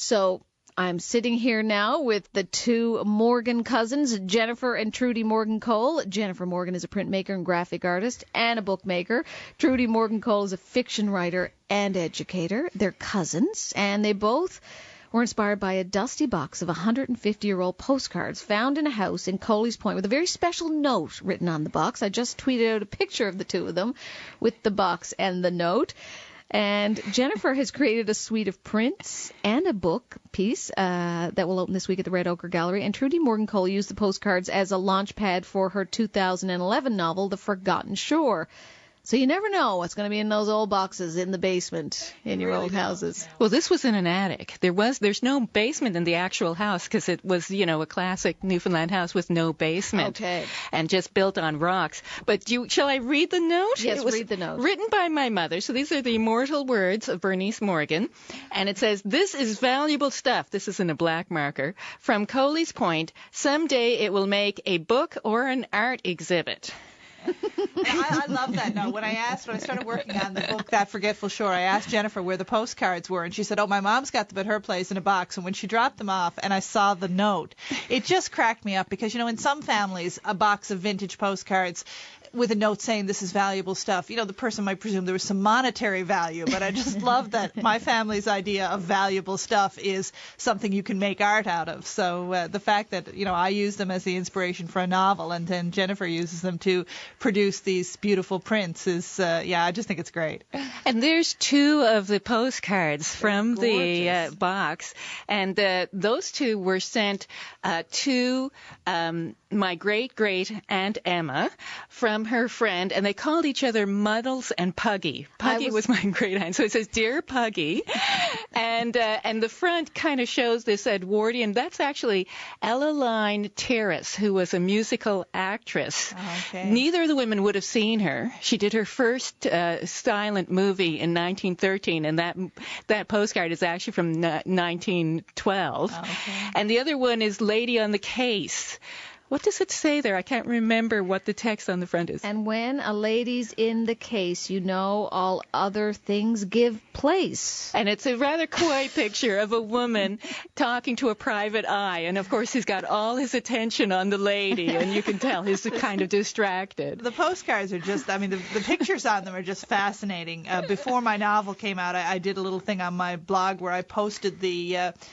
So I'm sitting here now with the two Morgan cousins, Jennifer and Trudy Morgan Cole. Jennifer Morgan is a printmaker and graphic artist and a bookmaker. Trudy Morgan Cole is a fiction writer and educator. They're cousins, and they both were inspired by a dusty box of 150-year-old postcards found in a house in Coley's Point with a very special note written on the box. I just tweeted out a picture of the two of them with the box and the note. And Jennifer has created a suite of prints and a book piece that will open this week at the Red Ochre Gallery. And Trudy Morgan Cole used the postcards as a launch pad for her 2011 novel, The Forgotten Shore. So you never know what's going to be in those old boxes in the basement in your old houses. Well, this was in an attic. There's no basement in the actual house because it was, a classic Newfoundland house with no basement. Okay. And just built on rocks. But shall I read the note? Yes, it was read the note. Written by my mother. So these are the immortal words of Bernice Morgan. And it says, "This is valuable stuff." This is in a black marker. "From Coley's Point. Someday it will make a book or an art exhibit." I love that note. When I started working on the book, That Forgetful Shore, I asked Jennifer where the postcards were, and she said, my mom's got them at her place in a box. And when she dropped them off and I saw the note, it just cracked me up because, in some families, a box of vintage postcards with a note saying this is valuable stuff, the person might presume there was some monetary value, but I just love that my family's idea of valuable stuff is something you can make art out of. So the fact that, I use them as the inspiration for a novel and then Jennifer uses them to produce these beautiful prints is, I just think it's great. And there's two of the postcards from the box, and those two were sent to my great-great Aunt Emma from her friend, and they called each other Muddles and Puggy. Puggy was my great-aunt, so it says, "Dear Puggy," and the front kind of shows this Edwardian. That's actually Ellaline Terrace, who was a musical actress. Okay. Neither of the women would have seen her. She did her first silent movie in 1913, and that postcard is actually from 1912. Okay. And the other one is Lady on the Case. What does it say there? I can't remember what the text on the front is. "And when a lady's in the case, all other things give place." And it's a rather coy picture of a woman talking to a private eye. And, of course, he's got all his attention on the lady, and you can tell he's kind of distracted. The postcards are just, the pictures on them are just fascinating. Before my novel came out, I did a little thing on my blog where I posted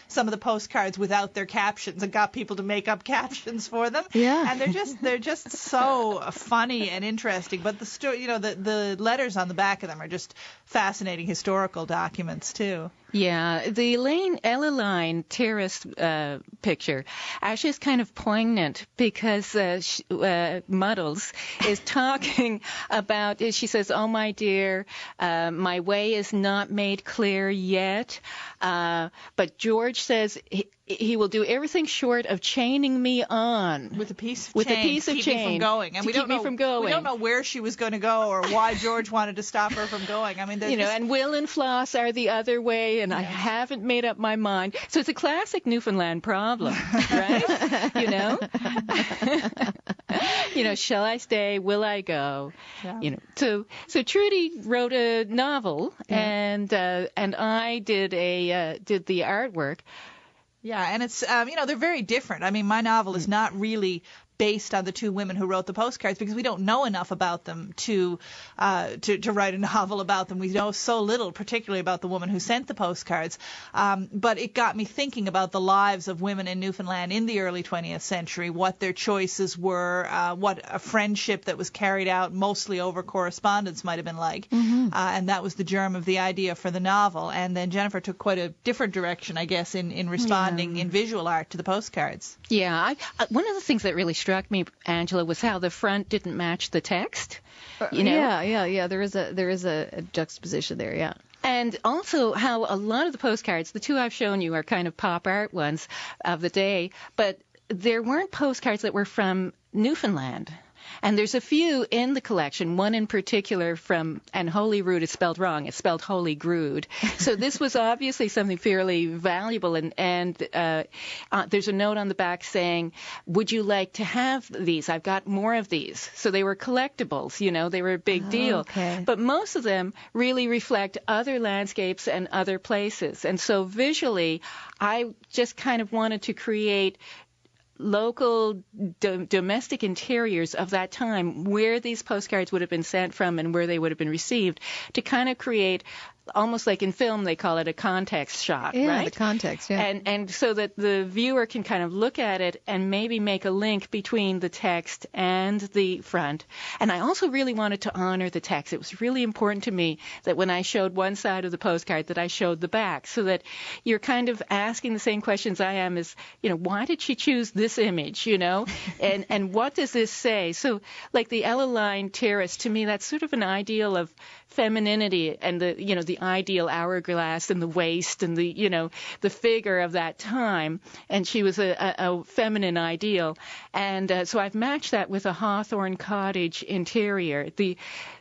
some of the postcards without their captions and got people to make up captions for them. Yeah. And they're just so funny and interesting. But the story, the letters on the back of them are just fascinating historical documents too. Yeah, the Ellaline Terrace picture actually is kind of poignant because Muddles is talking about, she says, "Oh, my dear, my way is not made clear yet, but George says he will do everything short of chaining me on." With a piece of with chain a piece to of keep chain me from going. And we don't know, from going. We don't know where she was going to go or why George wanted to stop her from going. And Will and Floss are the other way, and I haven't made up my mind. So it's a classic Newfoundland problem, right? Shall I stay? Will I go? Yeah. So Trudy wrote a novel, and I did the artwork. Yeah, and it's they're very different. My novel is not really based on the two women who wrote the postcards because we don't know enough about them to write a novel about them. We know so little, particularly about the woman who sent the postcards. But it got me thinking about the lives of women in Newfoundland in the early 20th century, what their choices were, what a friendship that was carried out mostly over correspondence might have been like. Mm-hmm. And that was the germ of the idea for the novel. And then Jennifer took quite a different direction, I guess, in responding in visual art to the postcards. Yeah, one of the things that really struck me, Angela, was how the front didn't match the text. Yeah. There is a juxtaposition there. Yeah. And also how a lot of the postcards, the two I've shown you, are kind of pop art ones of the day, but there weren't postcards that were from Newfoundland. And there's a few in the collection, one in particular and Holy Rood is spelled wrong. It's spelled Holy Grood. So this was obviously something fairly valuable. And there's a note on the back saying, would you like to have these? I've got more of these. So they were collectibles, they were a big deal. Okay. But most of them really reflect other landscapes and other places. And so visually, I just kind of wanted to create local domestic interiors of that time where these postcards would have been sent from and where they would have been received, to kind of create almost like in film they call it a context shot, yeah, right? The context, yeah. And so that the viewer can kind of look at it and maybe make a link between the text and the front. And I also really wanted to honor the text. It was really important to me that when I showed one side of the postcard that I showed the back, so that you're kind of asking the same questions I am as, why did she choose this image, and what does this say? So like the Ella Line Terrace, to me, that's sort of an ideal of femininity and the ideal hourglass and the waist and the figure of that time. And she was a feminine ideal. And so I've matched that with a Hawthorne Cottage interior.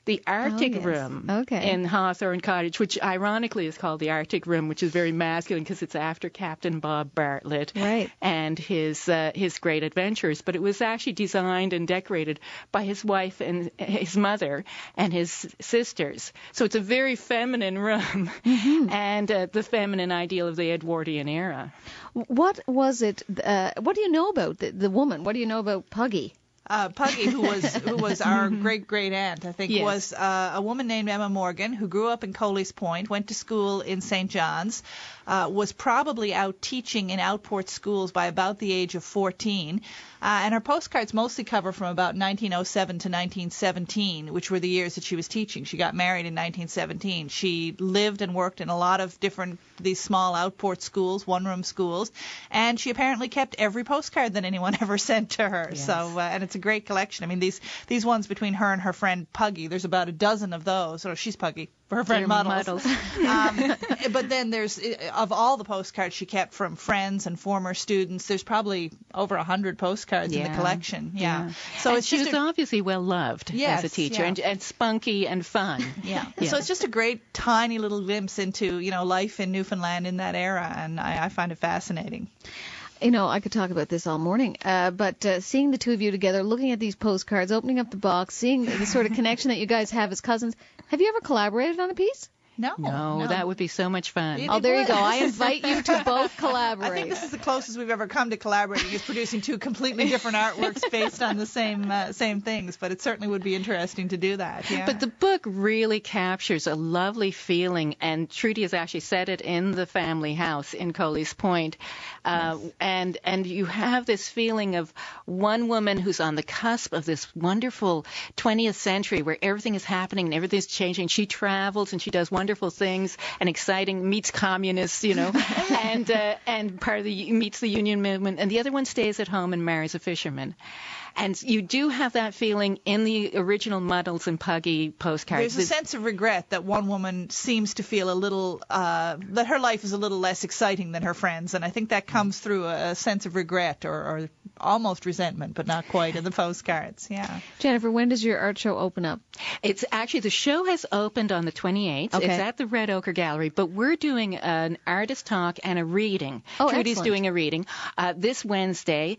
The Arctic room in Hawthorne Cottage, which ironically is called the Arctic room, which is very masculine because it's after Captain Bob Bartlett and his great adventures. But it was actually designed and decorated by his wife and his mother and his sisters. So it's a very feminine room and the feminine ideal of the Edwardian era. What was it? What do you know about the woman? What do you know about Puggy? Puggy, who was our great aunt, I think, was a woman named Emma Morgan, who grew up in Coley's Point, went to school in St. John's, was probably out teaching in Outport schools by about the age of 14. And her postcards mostly cover from about 1907 to 1917, which were the years that she was teaching. She got married in 1917. She lived and worked in a lot of these small Outport schools, one-room schools, and she apparently kept every postcard that anyone ever sent to her. Yes. So, and it's a great collection. I mean, these ones between her and her friend Puggy, there's about a dozen of those. Or she's Puggy. Her friend Muddles. But then there's, of all the postcards she kept from friends and former students, there's probably over 100 postcards in the collection. Yeah. So she was obviously well loved as a teacher and spunky and fun. Yeah. So it's just a great tiny little glimpse into life in Newfoundland in that era, and I find it fascinating. I could talk about this all morning, but seeing the two of you together, looking at these postcards, opening up the box, seeing the sort of connection that you guys have as cousins, have you ever collaborated on a piece? No, that would be so much fun. There you go. I invite you to both collaborate. I think this is the closest we've ever come to collaborating, is producing two completely different artworks based on the same things, but it certainly would be interesting to do that. Yeah. But the book really captures a lovely feeling, and Trudy has actually said it in the family house in Coley's Point, and you have this feeling of one woman who's on the cusp of this wonderful 20th century where everything is happening and everything's changing. She travels and she does wonderful things and exciting, meets communists, and meets the union movement, and the other one stays at home and marries a fisherman. And you do have that feeling in the original Muddles and Puggy postcards. There's a sense of regret that one woman seems to feel a little, that her life is a little less exciting than her friends, and I think that comes through a sense of regret or almost resentment, but not quite, in the postcards. Yeah. Jennifer, when does your art show open up? It's actually, the show has opened on the 28th. Okay. It's at the Red Ochre Gallery, but we're doing an artist talk and a reading. Oh, Trudy's excellent. doing a reading this Wednesday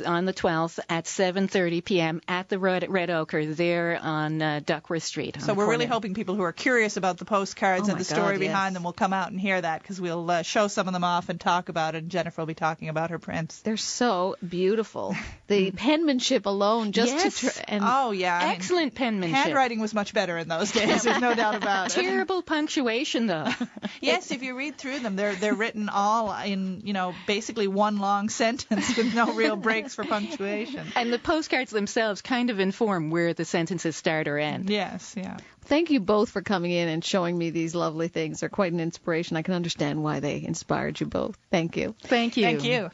on the 12th at 7:30 p.m. at the Red Ochre there on Duckworth Street. So we're really hoping people who are curious about the postcards and the story behind yes. them will come out and hear that, because we'll show some of them off and talk about it, and Jennifer will be talking about her prints. They're so beautiful. The penmanship alone, excellent penmanship. Handwriting was much better in those days. There's no doubt about it. Terrible punctuation, though. Yes, if you read through them, they're written all in basically one long sentence with no real breaks for punctuation. And the postcards themselves kind of inform where the sentences start or end. Yes, yeah. Thank you both for coming in and showing me these lovely things. They're quite an inspiration. I can understand why they inspired you both. Thank you. Thank you. Thank you.